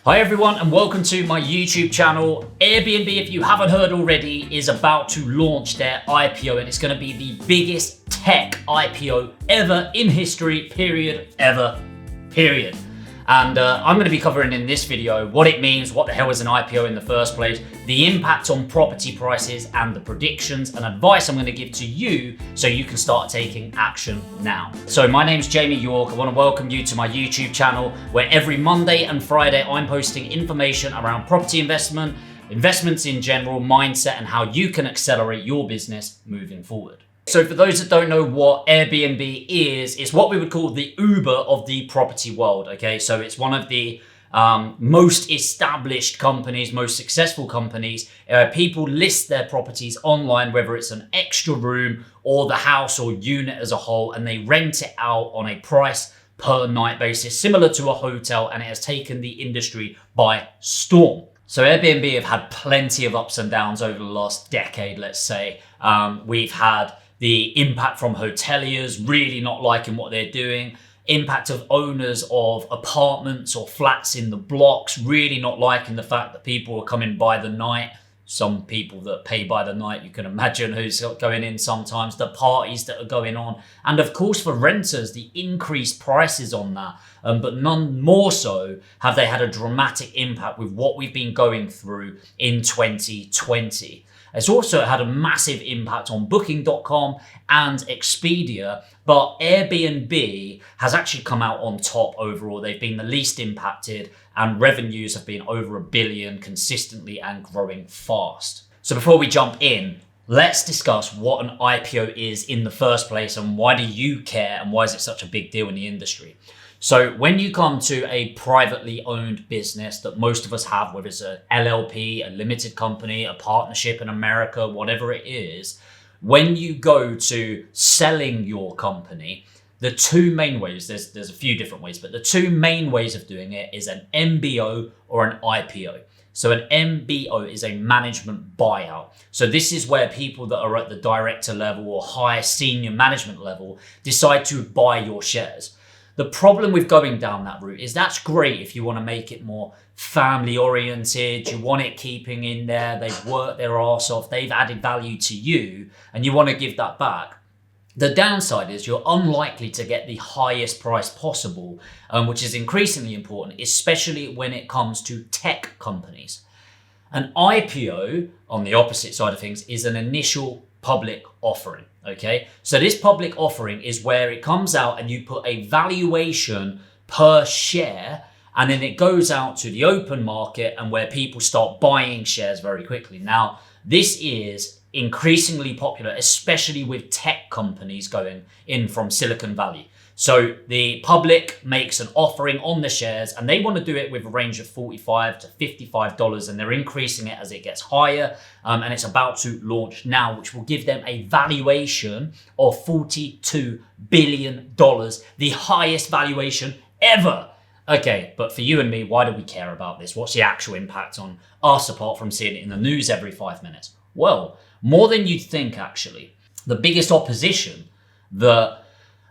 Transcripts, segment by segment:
Hi everyone and welcome to my YouTube channel. Airbnb, if you haven't heard already, is about to launch their IPO and it's going to be the biggest tech IPO ever in history, period. And I'm going to be covering in this video what it means, what the hell is an IPO in the first place, the impact on property prices and the predictions and advice I'm going to give to you so you can start taking action now. So my name's Jamie York. I want to welcome you to my YouTube channel where every Monday and Friday I'm posting information around property investment, investments in general, mindset and how you can accelerate your business moving forward. So for those that don't know what Airbnb is, it's what we would call the Uber of the property world, okay? So it's one of the most established companies, most successful companies. People list their properties online, whether it's an extra room or the house or unit as a whole, and they rent it out on a price per night basis, similar to a hotel, and it has taken the industry by storm. So Airbnb have had plenty of ups and downs over the last decade, let's say. We've had the impact from hoteliers really not liking what they're doing, impact of owners of apartments or flats in the blocks really not liking the fact that people are coming by the night. Some people that pay by the night, you can imagine who's going in sometimes, the parties that are going on. And of course for renters, the increased prices on that, but none more so have they had a dramatic impact with what we've been going through in 2020. It's also had a massive impact on Booking.com and Expedia, but Airbnb has actually come out on top overall. They've been the least impacted and revenues have been over $1 billion consistently and growing fast. So before we jump in, let's discuss what an IPO is in the first place and why do you care and why is it such a big deal in the industry? So when you come to a privately owned business that most of us have, whether it's a LLP, a limited company, a partnership in America, whatever it is, when you go to selling your company, the two main ways, there's a few different ways, but the two main ways of doing it is an MBO or an IPO. So an MBO is a management buyout. So this is where people that are at the director level or higher senior management level decide to buy your shares. The problem with going down that route is that's great if you want to make it more family oriented, you want it keeping in there, they've worked their arse off, they've added value to you and you want to give that back. The downside is you're unlikely to get the highest price possible, which is increasingly important, especially when it comes to tech companies. An IPO, on the opposite side of things, is an initial public offering. Okay, so this public offering is where it comes out and you put a valuation per share and then it goes out to the open market and where people start buying shares very quickly. Now, this is increasingly popular, especially with tech companies going in from Silicon Valley. So the public makes an offering on the shares and they want to do it with a range of $45 to $55 and they're increasing it as it gets higher and it's about to launch now, which will give them a valuation of $42 billion, the highest valuation ever. Okay, but for you and me, why do we care about this? What's the actual impact on us apart from seeing it in the news every 5 minutes? Well, more than you'd think actually. The biggest opposition that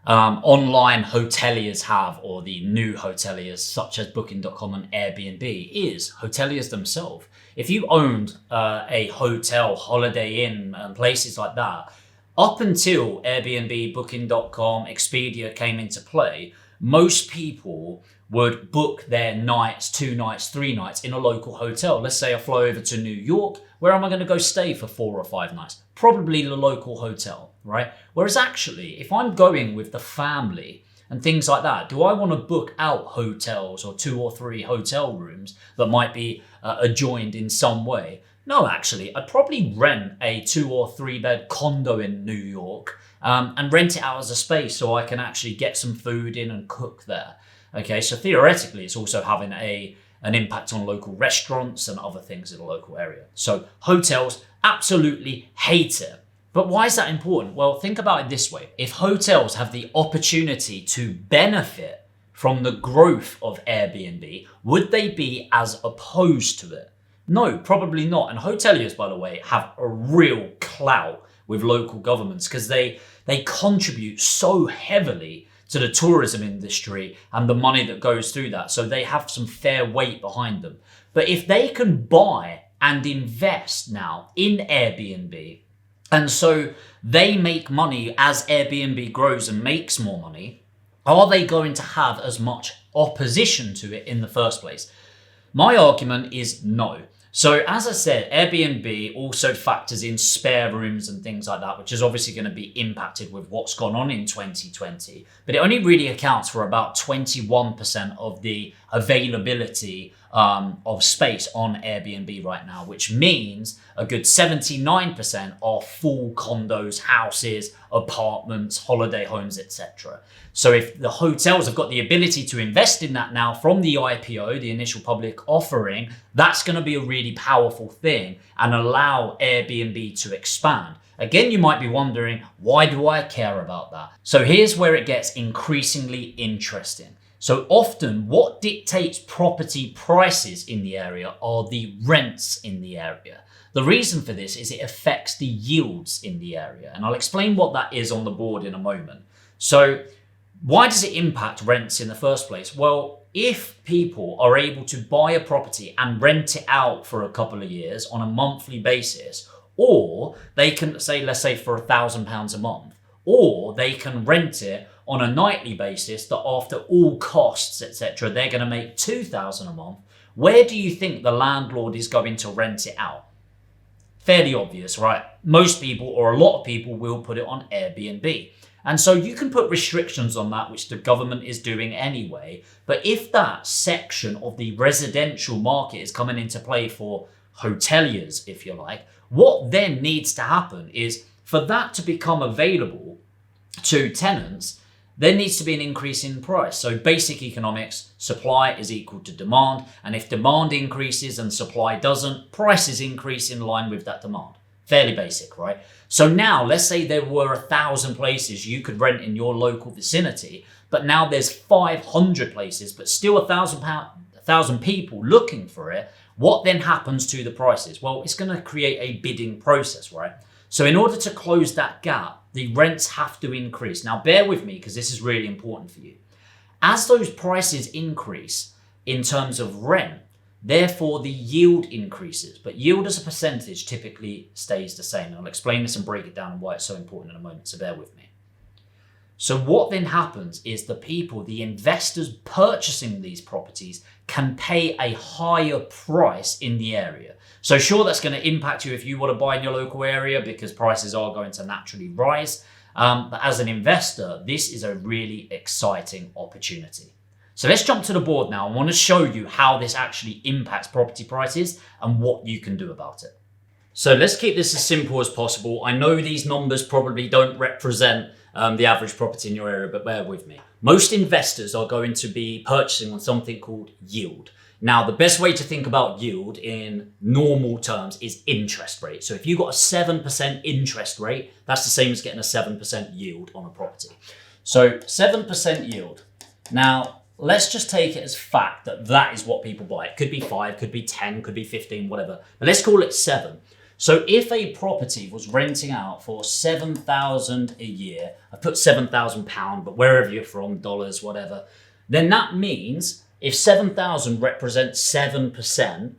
online hoteliers have, or the new hoteliers such as Booking.com and Airbnb, is hoteliers themselves. If you owned a hotel, Holiday Inn and places like that, up until Airbnb, Booking.com, Expedia came into play, most people would book their nights, 2 nights, 3 nights in a local hotel. Let's say I fly over to New York. Where am I going to go stay for 4 or 5 nights? Probably the local hotel, right? Whereas actually, if I'm going with the family and things like that, do I want to book out hotels or 2 or 3 hotel rooms that might be adjoined in some way? No, actually, I'd probably rent a 2 or 3 bed condo in New York and rent it out as a space so I can actually get some food in and cook there. Okay, so theoretically, it's also having an impact on local restaurants and other things in the local area. So hotels absolutely hate it. But why is that important? Well, think about it this way. If hotels have the opportunity to benefit from the growth of Airbnb, would they be as opposed to it? No, probably not. And hoteliers, by the way, have a real clout with local governments because they contribute so heavily to the tourism industry and the money that goes through that. So they have some fair weight behind them. But if they can buy and invest now in Airbnb, and so they make money as Airbnb grows and makes more money, are they going to have as much opposition to it in the first place? My argument is no. So as I said, Airbnb also factors in spare rooms and things like that, which is obviously going to be impacted with what's gone on in 2020. But it only really accounts for about 21% of the availability of space on Airbnb right now, which means a good 79% are full condos, houses, apartments, holiday homes, etc. So if the hotels have got the ability to invest in that now from the IPO, the initial public offering, that's going to be a really powerful thing and allow Airbnb to expand. Again, you might be wondering, why do I care about that? So here's where it gets increasingly interesting. So often what dictates property prices in the area are the rents in the area. The reason for this is it affects the yields in the area. And I'll explain what that is on the board in a moment. So why does it impact rents in the first place? Well, if people are able to buy a property and rent it out for a couple of years on a monthly basis, or they can say, let's say for £1,000 a month, or they can rent it on a nightly basis that after all costs, etc., they're going to make £2,000 a month. Where do you think the landlord is going to rent it out? Fairly obvious, right? Most people, or a lot of people, will put it on Airbnb. And so you can put restrictions on that, which the government is doing anyway. But if that section of the residential market is coming into play for hoteliers, if you like, what then needs to happen is for that to become available to tenants, there needs to be an increase in price. So basic economics, supply is equal to demand. And if demand increases and supply doesn't, prices increase in line with that demand. Fairly basic, right? So now let's say there were 1,000 places you could rent in your local vicinity, but now there's 500 places, but still 1,000 people looking for it. What then happens to the prices? Well, it's going to create a bidding process, right? So in order to close that gap, the rents have to increase. Now, bear with me because this is really important for you. As those prices increase in terms of rent, therefore the yield increases, but yield as a percentage typically stays the same. And I'll explain this and break it down and why it's so important in a moment, so bear with me. So what then happens is the people, the investors purchasing these properties can pay a higher price in the area. So sure, that's going to impact you if you want to buy in your local area because prices are going to naturally rise. But as an investor, this is a really exciting opportunity. So let's jump to the board now. I want to show you how this actually impacts property prices and what you can do about it. So let's keep this as simple as possible. I know these numbers probably don't represent the average property in your area, but bear with me. Most investors are going to be purchasing on something called yield. Now, the best way to think about yield in normal terms is interest rate. So if you've got a 7% interest rate, that's the same as getting a 7% yield on a property. So 7% yield. Now, let's just take it as fact that that is what people buy. It could be 5, could be 10, could be 15, whatever. But let's call it 7. So if a property was renting out for $7,000 a year, I put £7,000, but wherever you're from, dollars, whatever, then that means if 7,000 represents 7%,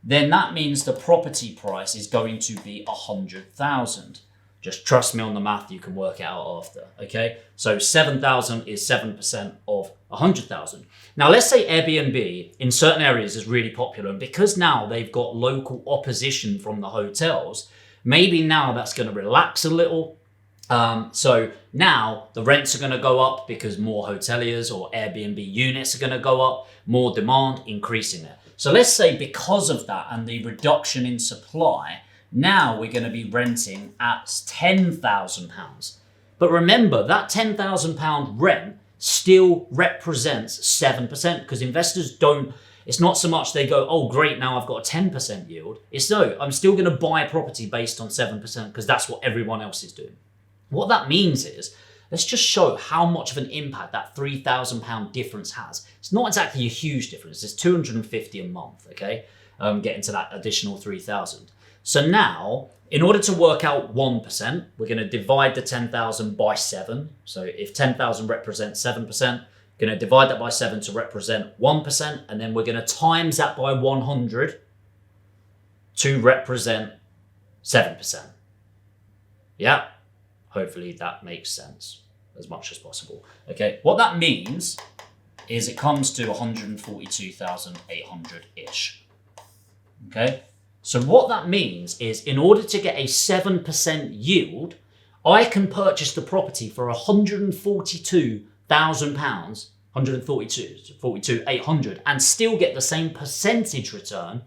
then that means the property price is going to be 100,000. Just trust me on the math, you can work it out after, okay? So 7,000 is 7% of 100,000. Now let's say Airbnb in certain areas is really popular, and because now they've got local opposition from the hotels, maybe now that's gonna relax a little. So now the rents are gonna go up because more hoteliers or Airbnb units are gonna go up, more demand, increasing it. So let's say because of that and the reduction in supply, now we're going to be renting at £10,000. But remember, that £10,000 rent still represents 7% because investors don't, it's not so much they go, oh great, now I've got a 10% yield. It's no, I'm still going to buy a property based on 7% because that's what everyone else is doing. What that means is, let's just show how much of an impact that £3,000 difference has. It's not exactly a huge difference. It's $250 a month, okay? Getting to that additional 3,000. So now, in order to work out 1%, we're going to divide the 10,000 by 7. So if 10,000 represents 7%, going to divide that by 7 to represent 1%, and then we're going to times that by 100 to represent 7%. Yeah, hopefully that makes sense as much as possible. Okay, what that means is it comes to 142,800-ish. Okay, so what that means is in order to get a 7% yield, I can purchase the property for £142,000, 142,800, and still get the same percentage return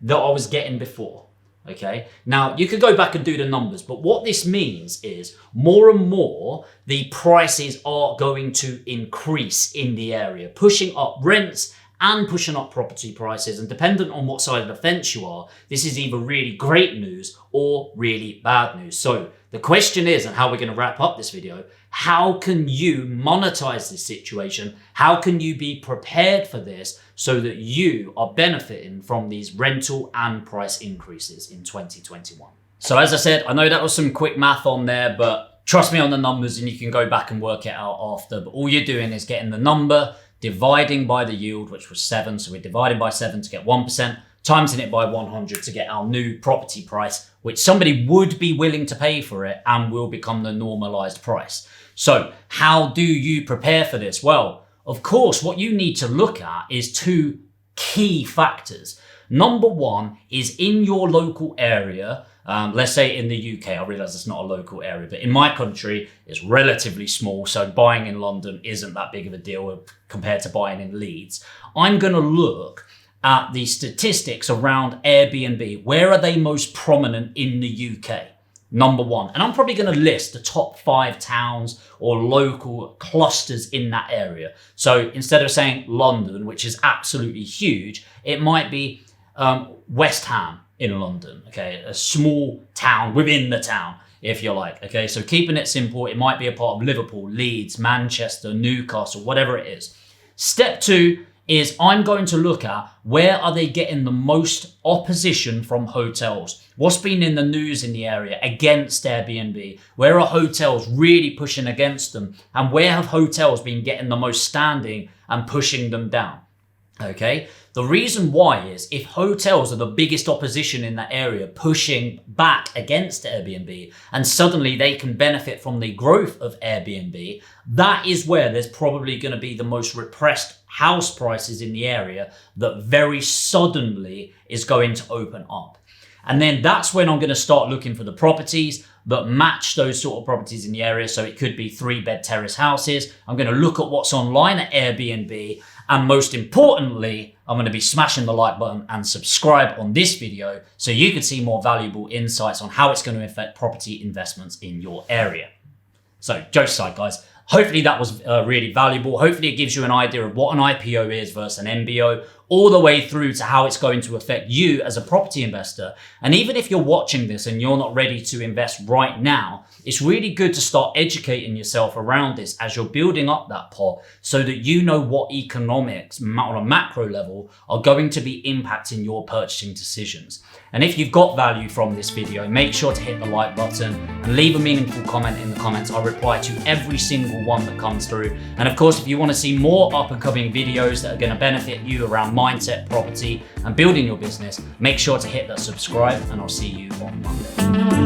that I was getting before. Okay, now you could go back and do the numbers, but what this means is more and more the prices are going to increase in the area, pushing up rents and pushing up property prices. And dependent on what side of the fence you are, this is either really great news or really bad news. So the question is, and how we're going to wrap up this video, how can you monetize this situation? How can you be prepared for this so that you are benefiting from these rental and price increases in 2021? So as I said, I know that was some quick math on there, but trust me on the numbers and you can go back and work it out after. But all you're doing is getting the number, dividing by the yield, which was 7. So we're dividing by 7 to get 1%, timesing it by 100 to get our new property price, which somebody would be willing to pay for it and will become the normalized price. So how do you prepare for this? Well, of course, what you need to look at is 2 key factors. Number 1 is in your local area. Let's say in the UK, I realize it's not a local area, but in my country, it's relatively small. So buying in London isn't that big of a deal compared to buying in Leeds. I'm going to look at the statistics around Airbnb. Where are they most prominent in the UK? Number 1. And I'm probably going to list the top 5 towns or local clusters in that area. So instead of saying London, which is absolutely huge, it might be West Ham in London, okay? A small town within the town, if you like, okay? So keeping it simple, it might be a part of Liverpool, Leeds, Manchester, Newcastle, whatever it is. Step 2 is I'm going to look at where are they getting the most opposition from hotels. What's been in the news in the area against Airbnb? Where are hotels really pushing against them? And where have hotels been getting the most standing and pushing them down? Okay, the reason why is if hotels are the biggest opposition in that area pushing back against Airbnb and suddenly they can benefit from the growth of Airbnb, that is where there's probably going to be the most repressed house prices in the area that very suddenly is going to open up. And then that's when I'm going to start looking for the properties that match those sort of properties in the area. So it could be 3-bed terrace houses. I'm going to look at what's online at Airbnb. And most importantly, I'm going to be smashing the like button and subscribe on this video so you can see more valuable insights on how it's going to affect property investments in your area. So jokes aside, guys, hopefully that was really valuable. Hopefully it gives you an idea of what an IPO is versus an MBO, all the way through to how it's going to affect you as a property investor. And even if you're watching this and you're not ready to invest right now, it's really good to start educating yourself around this as you're building up that pot so that you know what economics on a macro level are going to be impacting your purchasing decisions. And if you've got value from this video, make sure to hit the like button and leave a meaningful comment in the comments. I'll reply to every single one that comes through. And of course, if you want to see more up and coming videos that are going to benefit you around mindset, property, and building your business, make sure to hit that subscribe, and I'll see you on Monday.